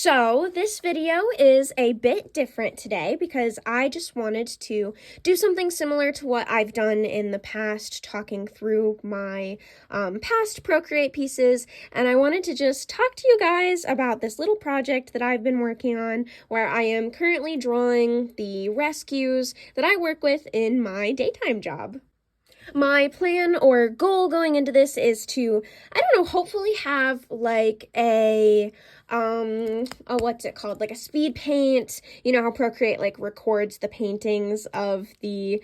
So this video is a bit different today because I just wanted to do something similar to what I've done in the past, talking through my past Procreate pieces, and I wanted to just talk to you guys about this little project that I've been working on where I am currently drawing the rescues that I work with in my daytime job. My plan or goal going into this is to, hopefully have like what's it called? Like a speed paint. You know how Procreate like records the paintings of the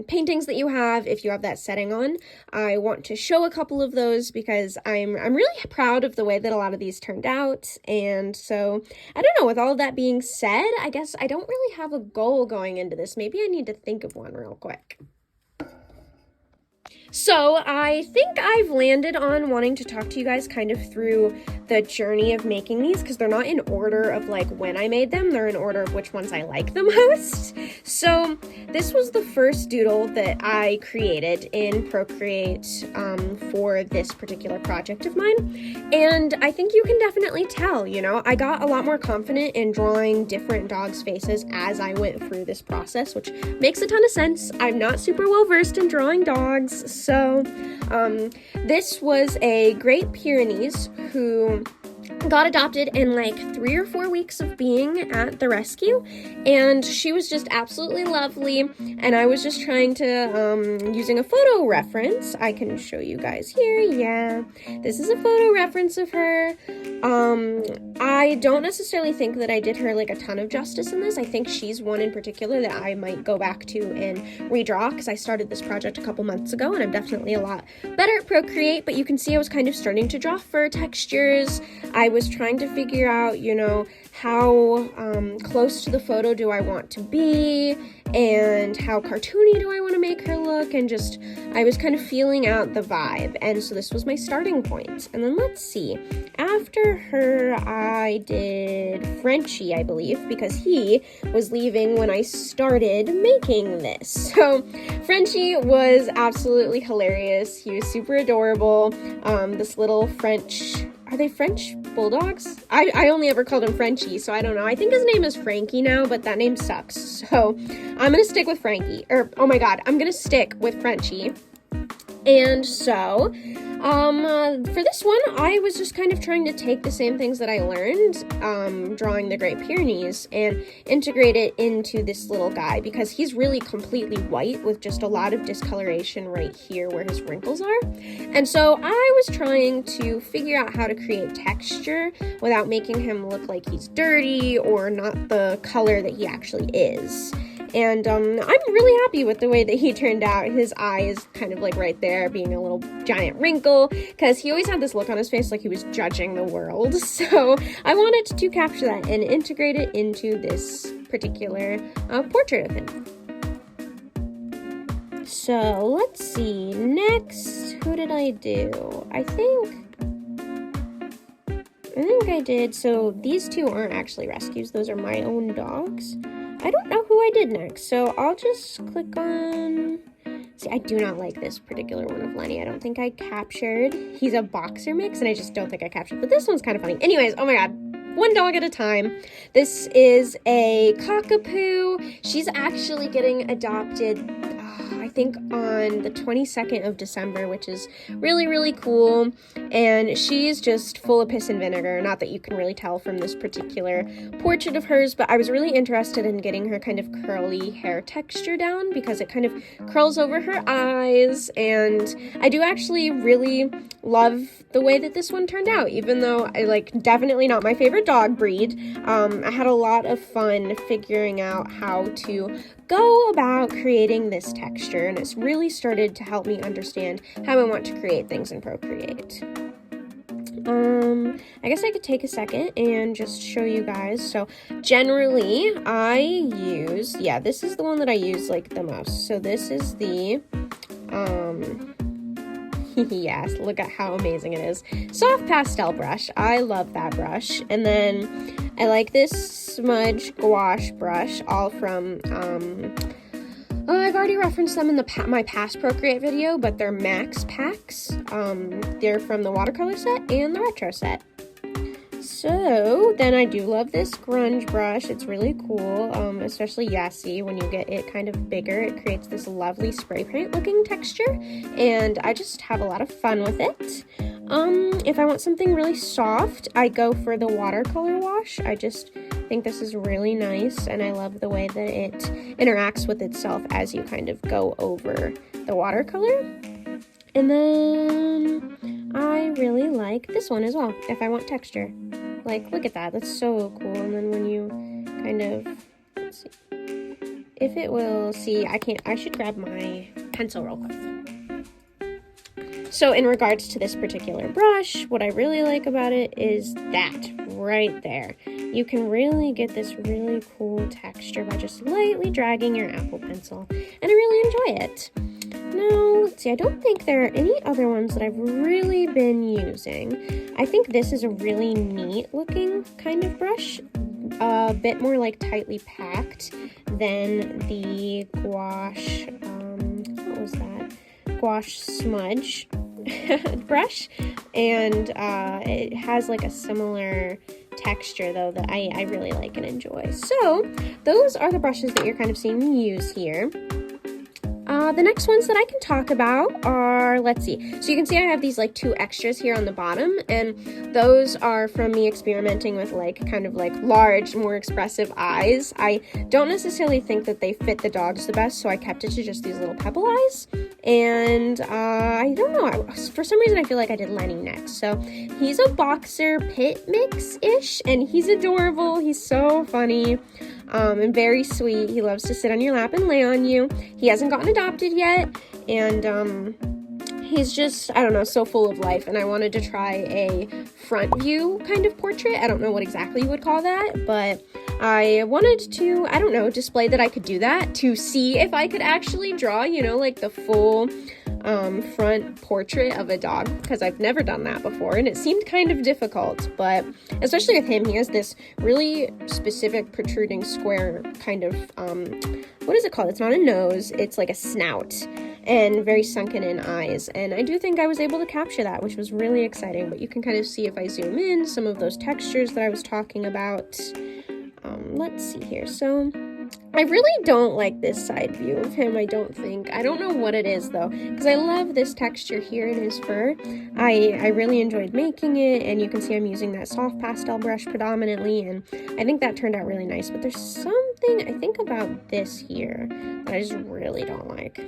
paintings that you have if you have that setting on. I want to show a couple of those because I'm really proud of the way that a lot of these turned out. And so, I don't know, with all of that being said, I guess I don't really have a goal going into this. Maybe I need to think of one real quick. So I think I've landed on wanting to talk to you guys kind of through the journey of making these, because they're not in order of like when I made them, they're in order of which ones I like the most. So this was the first doodle that I created in Procreate for this particular project of mine, and I think you can definitely tell, I got a lot more confident in drawing different dogs' faces as I went through this process, which makes a ton of sense. I'm not super well versed in drawing dogs, so this was a Great Pyrenees who got adopted in like 3 or 4 weeks of being at the rescue, and she was just absolutely lovely. And I was just trying to, using a photo reference, I can show you guys here. Yeah, this is a photo reference of her. I don't necessarily think that I did her like a ton of justice in this. I think she's one in particular that I might go back to and redraw, because I started this project a couple months ago and I'm definitely a lot better at Procreate. But you can see I was kind of starting to draw fur textures. I was trying to figure out, how close to the photo do I want to be, and how cartoony do I want to make her look, and just, I was kind of feeling out the vibe, and so this was my starting point. And then let's see, after her, I did Frenchie, I believe, because he was leaving when I started making this. So Frenchie was absolutely hilarious. He was super adorable. This little French, are they French bulldogs? I only ever called him Frenchie, so I don't know. I think his name is Frankie now, but that name sucks. So I'm gonna stick with Frankie. I'm gonna stick with Frenchie. And so, for this one, I was just kind of trying to take the same things that I learned, drawing the Great Pyrenees, and integrate it into this little guy, because he's really completely white with just a lot of discoloration right here where his wrinkles are. And so I was trying to figure out how to create texture without making him look like he's dirty or not the color that he actually is. And I'm really happy with the way that he turned out. His eye is kind of like right there being a little giant wrinkle, because he always had this look on his face like he was judging the world. So I wanted to capture that and integrate it into this particular portrait of him. So let's see, next, who did I do? I think I did, so these two aren't actually rescues, those are my own dogs. I don't know who I did next, so I'll just click on, see, I do not like this particular one of Lenny. I don't think I captured, he's a boxer mix, and I just don't think I captured, but this one's kind of funny. Anyways, oh my god, one dog at a time. This is a cockapoo. She's actually getting adopted, I think on the 22nd of December, which is really, really cool. And she's just full of piss and vinegar. Not that you can really tell from this particular portrait of hers, but I was really interested in getting her kind of curly hair texture down, because it kind of curls over her eyes. And I do actually really love the way that this one turned out, even though definitely not my favorite dog breed. I had a lot of fun figuring out how to go about creating this texture, and it's really started to help me understand how I want to create things in Procreate. I guess I could take a second and just show you guys. So generally I use, this is the one that I use like the most. So this is the, yes, look at how amazing it is. Soft pastel brush. I love that brush. And then I like this smudge gouache brush, all from, I've already referenced them in my past Procreate video, but they're Max Packs. They're from the watercolor set and the retro set. So So then I do love this grunge brush. It's really cool, especially Yassi. When you get it kind of bigger, it creates this lovely spray paint looking texture, and I just have a lot of fun with it. If I want something really soft, I go for the watercolor wash. I just think this is really nice, and I love the way that it interacts with itself as you kind of go over the watercolor. And then I really like this one as well, if I want texture. Like, look at that, that's so cool. And then when you kind of, let's see, if it will see, I should grab my pencil real quick. So in regards to this particular brush, what I really like about it is that right there. You can really get this really cool texture by just lightly dragging your Apple Pencil, and I really enjoy it. Now, let's see, I don't think there are any other ones that I've really been using. I think this is a really neat looking kind of brush, a bit more like tightly packed than the gouache, what was that? Gouache smudge brush, and it has like a similar texture though that I really like and enjoy. So those are the brushes that you're kind of seeing me use here. The next ones that I can talk about are, let's see, so you can see I have these like 2 extras here on the bottom, and those are from me experimenting with like kind of like large, more expressive eyes. I don't necessarily think that they fit the dogs the best, so I kept it to just these little pebble eyes. And I don't know, for some reason I feel like I did Lenny next. So he's a boxer pit mix-ish, and he's adorable. He's so funny. And very sweet. He loves to sit on your lap and lay on you. He hasn't gotten adopted yet, and he's just, I don't know, so full of life, and I wanted to try a front view kind of portrait. I don't know what exactly you would call that, but I wanted to, I don't know, display that I could do that, to see if I could actually draw, you know, like the full front portrait of a dog, because I've never done that before, and it seemed kind of difficult. But especially with him, he has this really specific protruding square kind of what is it called? It's not a nose, it's like a snout, and very sunken in eyes, and I do think I was able to capture that, which was really exciting. But you can kind of see, if I zoom in, some of those textures that I was talking about. Let's see here. So I really don't like this side view of him, I don't think. I don't know what it is though, because I love this texture here in his fur. I really enjoyed making it, and you can see I'm using that soft pastel brush predominantly, and I think that turned out really nice. But there's something I think about this here that I just really don't like.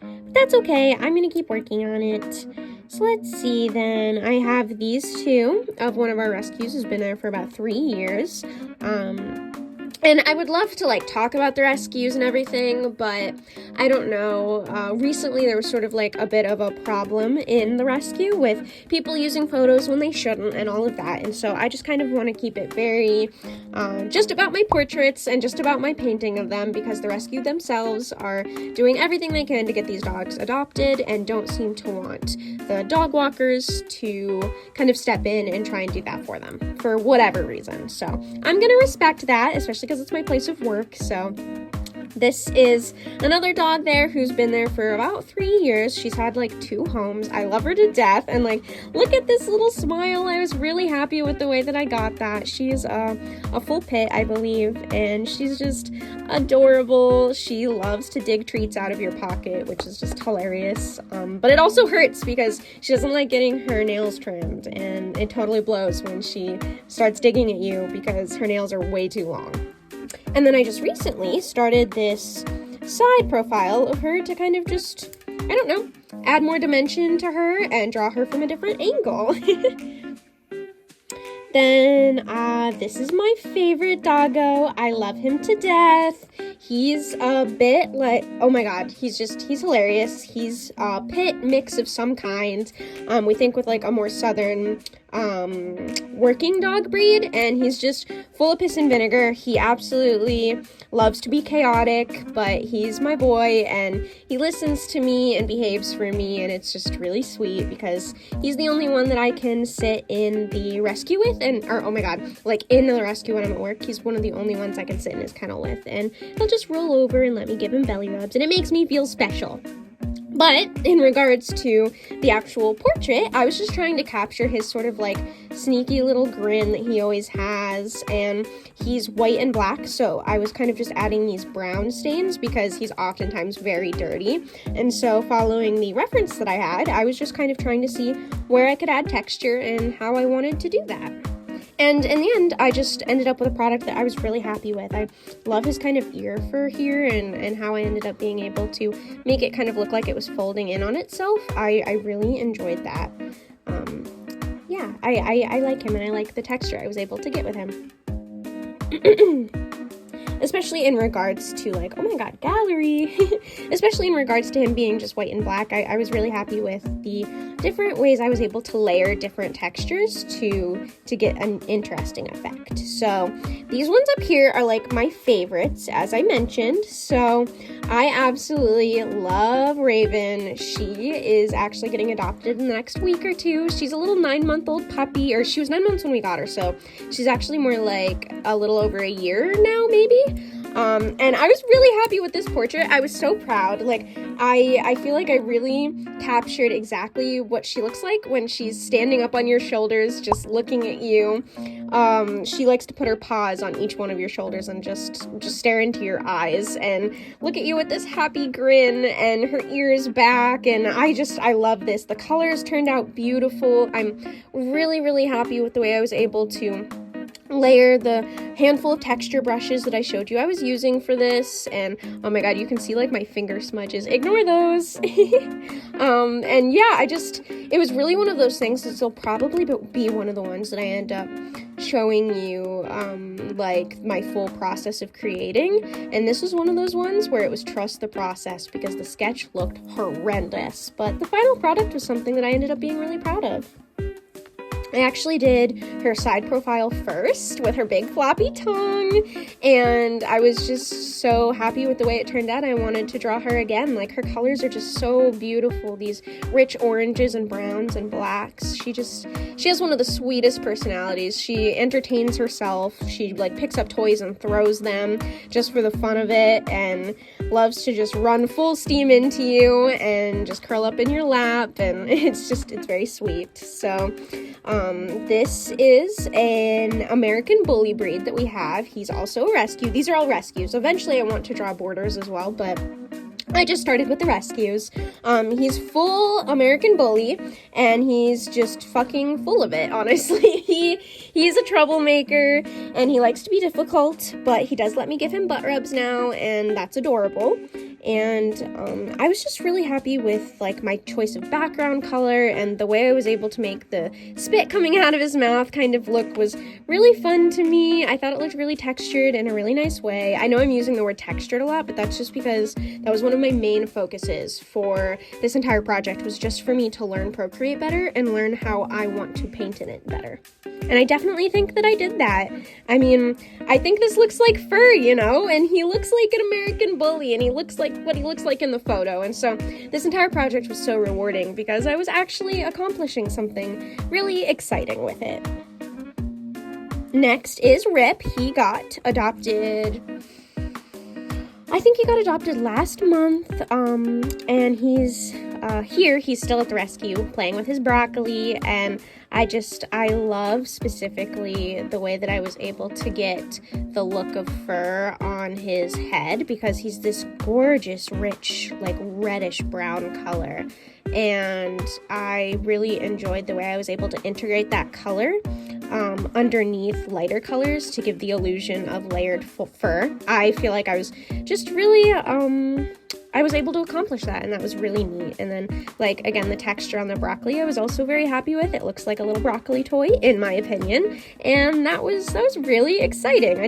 But that's okay, I'm gonna keep working on it. So let's see then, I have these 2 of one of our rescues who's been there for about 3 years. And I would love to like talk about the rescues and everything, but I don't know. Recently there was sort of like a bit of a problem in the rescue with people using photos when they shouldn't and all of that. And so I just kind of want to keep it very just about my portraits and just about my painting of them, because the rescue themselves are doing everything they can to get these dogs adopted and don't seem to want the dog walkers to kind of step in and try and do that for them for whatever reason. So I'm gonna respect that, especially because it's my place of work. So this is another dog there who's been there for about 3 years. She's had like 2 homes. I love her to death, and like, look at this little smile. I was really happy with the way that I got that. She's a full pit, I believe, and she's just adorable. She loves to dig treats out of your pocket, which is just hilarious. But it also hurts because she doesn't like getting her nails trimmed, and it totally blows when she starts digging at you because her nails are way too long. And then I just recently started this side profile of her to kind of just, I don't know, add more dimension to her and draw her from a different angle. Then, this is my favorite doggo. I love him to death. He's a bit like, oh my god, he's hilarious. He's a pit mix of some kind. We think with like a more southern, working dog breed, and he's just full of piss and vinegar. He absolutely loves to be chaotic, but he's my boy, and he listens to me and behaves for me, and it's just really sweet because he's the only one that I can sit in the rescue with, or oh my god, like in the rescue when I'm at work, he's one of the only ones I can sit in his kennel with, and he'll just roll over and let me give him belly rubs, and it makes me feel special. But in regards to the actual portrait, I was just trying to capture his sort of like sneaky little grin that he always has, and he's white and black, so I was kind of just adding these brown stains because he's oftentimes very dirty. And so following the reference that I had, I was just kind of trying to see where I could add texture and how I wanted to do that. And in the end, I just ended up with a product that I was really happy with. I love his kind of ear fur here and how I ended up being able to make it kind of look like it was folding in on itself. I really enjoyed that. Yeah, I like him and I like the texture I was able to get with him. Especially in regards to like, oh my god, gallery. Especially in regards to him being just white and black, I was really happy with the different ways I was able to layer different textures to get an interesting effect. So these ones up here are like my favorites, as I mentioned. So I absolutely love Raven. She is actually getting adopted in the next week or two. She's a little 9-month-old puppy, or she was 9 months when we got her, so she's actually more like a little over a year now, maybe. And I was really happy with this portrait. I was so proud. Like, I feel like I really captured exactly what she looks like when she's standing up on your shoulders, just looking at you. She likes to put her paws on each one of your shoulders and just stare into your eyes and look at you with this happy grin, and her ears back, and I love this. The colors turned out beautiful. I'm really, really happy with the way I was able to layer the handful of texture brushes that I showed you I was using for this, and oh my god, you can see like my finger smudges. Ignore those. And yeah, it was really one of those things that will probably be one of the ones that I end up showing you like my full process of creating, and this was one of those ones where it was trust the process, because the sketch looked horrendous, but the final product was something that I ended up being really proud of. I actually did her side profile first with her big floppy tongue, and I was just so happy with the way it turned out. I wanted to draw her again. Like, her colors are just so beautiful, these rich oranges and browns and blacks. She has one of the sweetest personalities. She entertains herself. She like picks up toys and throws them just for the fun of it, and loves to just run full steam into you and just curl up in your lap, and it's very sweet. So this is an American Bully breed that we have. He's also a rescue. These are all rescues. Eventually I want to draw borders as well, but I just started with the rescues. He's full American Bully, and he's just fucking full of it, honestly. He's a troublemaker, and he likes to be difficult, but he does let me give him butt rubs now, and that's adorable. And I was just really happy with like my choice of background color, and the way I was able to make the spit coming out of his mouth kind of look was really fun to me. I thought it looked really textured in a really nice way. I know I'm using the word textured a lot, but that's just because that was one of my main focuses for this entire project, was just for me to learn Procreate better and learn how I want to paint in it better. And I definitely think that I did that. I mean, I think this looks like fur, you know, and he looks like an American Bully, and he looks like what he looks like in the photo. And so this entire project was so rewarding because I was actually accomplishing something really exciting with it. Next is Rip. He got adopted, I think he got adopted last month, and he's here. He's still at the rescue playing with his broccoli, and I love specifically the way that I was able to get the look of fur on his head, because he's this gorgeous, rich, like reddish brown color, and I really enjoyed the way I was able to integrate that color underneath lighter colors to give the illusion of layered fur. I feel like I was just really, I was able to accomplish that, and that was really neat. And then, like, again, the texture on the broccoli I was also very happy with. It looks like a little broccoli toy, in my opinion, and that was really exciting.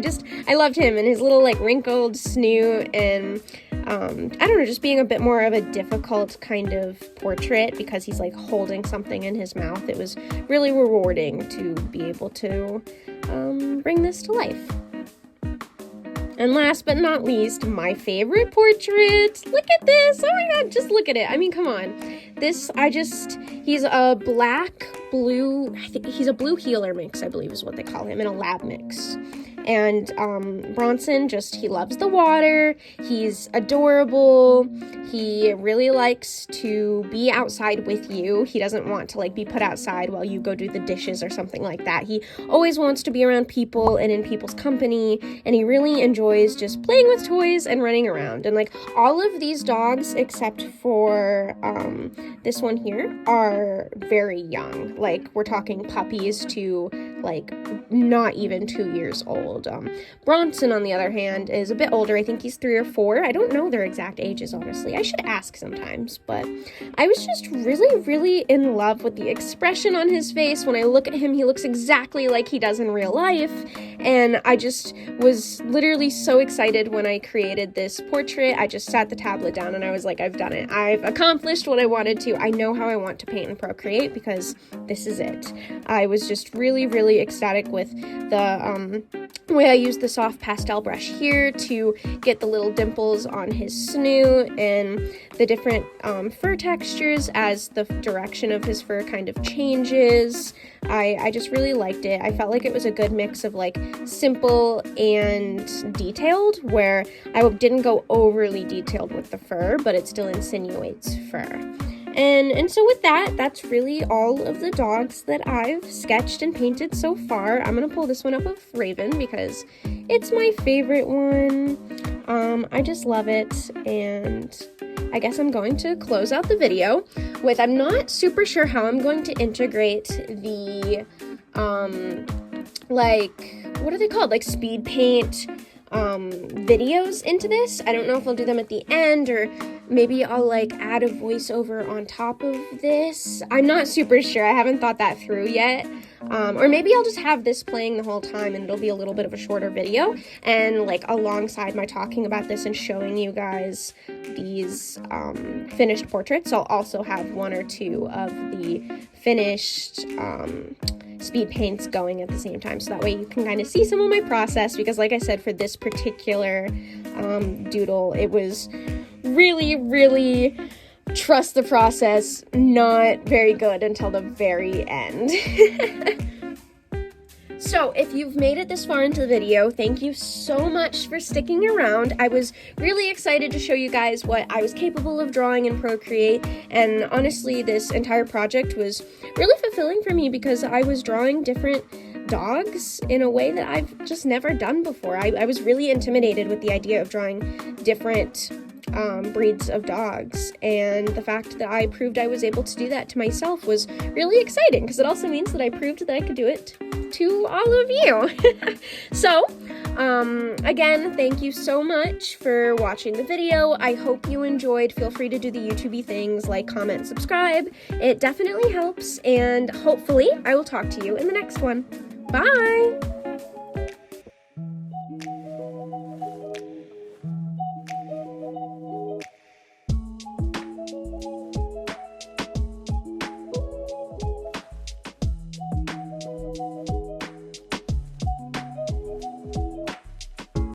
I loved him and his little, like, wrinkled snoot, and I don't know, just being a bit more of a difficult kind of portrait because he's like holding something in his mouth. It was really rewarding to be able to bring this to life. And last but not least, my favorite portrait. Look at this. Oh my god, just look at it. I mean, come on. He's a black blue, I think he's a blue heeler mix, I believe is what they call him, and a lab mix. And Bronson he loves the water. He's adorable. He really likes to be outside with you. He doesn't want to like be put outside while you go do the dishes or something like that. He always wants to be around people and in people's company, and he really enjoys just playing with toys and running around. And like all of these dogs except for this one here are very young. Like we're talking puppies to like not even 2 years old. Bronson, on the other hand, is a bit older. I think he's 3 or 4. I don't know their exact ages, honestly. I should ask sometimes, but I was just really, really in love with the expression on his face. When I look at him, he looks exactly like he does in real life, and I just was literally so excited when I created this portrait. I just sat the tablet down and I was like, I've done it. I've accomplished what I wanted to. I know how I want to paint and Procreate because this is it. I was just really, really ecstatic with the way I used the soft pastel brush here to get the little dimples on his snoot and the different fur textures as the direction of his fur kind of changes. I just really liked it. I felt like it was a good mix of like simple and detailed, where I didn't go overly detailed with the fur, but it still insinuates fur. And so with that, that's really all of the dogs that I've sketched and painted so far. I'm going to pull this one up of Raven because it's my favorite one. I just love it, and I guess I'm going to close out the video with, I'm not super sure how I'm going to integrate the, like, what are they called? Like speed paint videos into this. I don't know if I'll do them at the end, or maybe I'll like add a voiceover on top of this. I'm not super sure. I haven't thought that through yet. Or maybe I'll just have this playing the whole time and it'll be a little bit of a shorter video, and like alongside my talking about this and showing you guys these finished portraits, I'll also have 1 or 2 of the finished speed paints going at the same time, so that way you can kind of see some of my process, because like I said, for this particular doodle, it was really, really trust the process, not very good until the very end. So if you've made it this far into the video, thank you so much for sticking around. I was really excited to show you guys what I was capable of drawing in Procreate, and honestly, this entire project was really fulfilling for me because I was drawing different dogs in a way that I've just never done before. I was really intimidated with the idea of drawing different breeds of dogs, and the fact that I proved I was able to do that to myself was really exciting, because it also means that I proved that I could do it to all of you. So again, thank you so much for watching the video. I hope you enjoyed. Feel free to do the YouTube-y things like comment, subscribe. It definitely helps, and hopefully I will talk to you in the next one. Bye!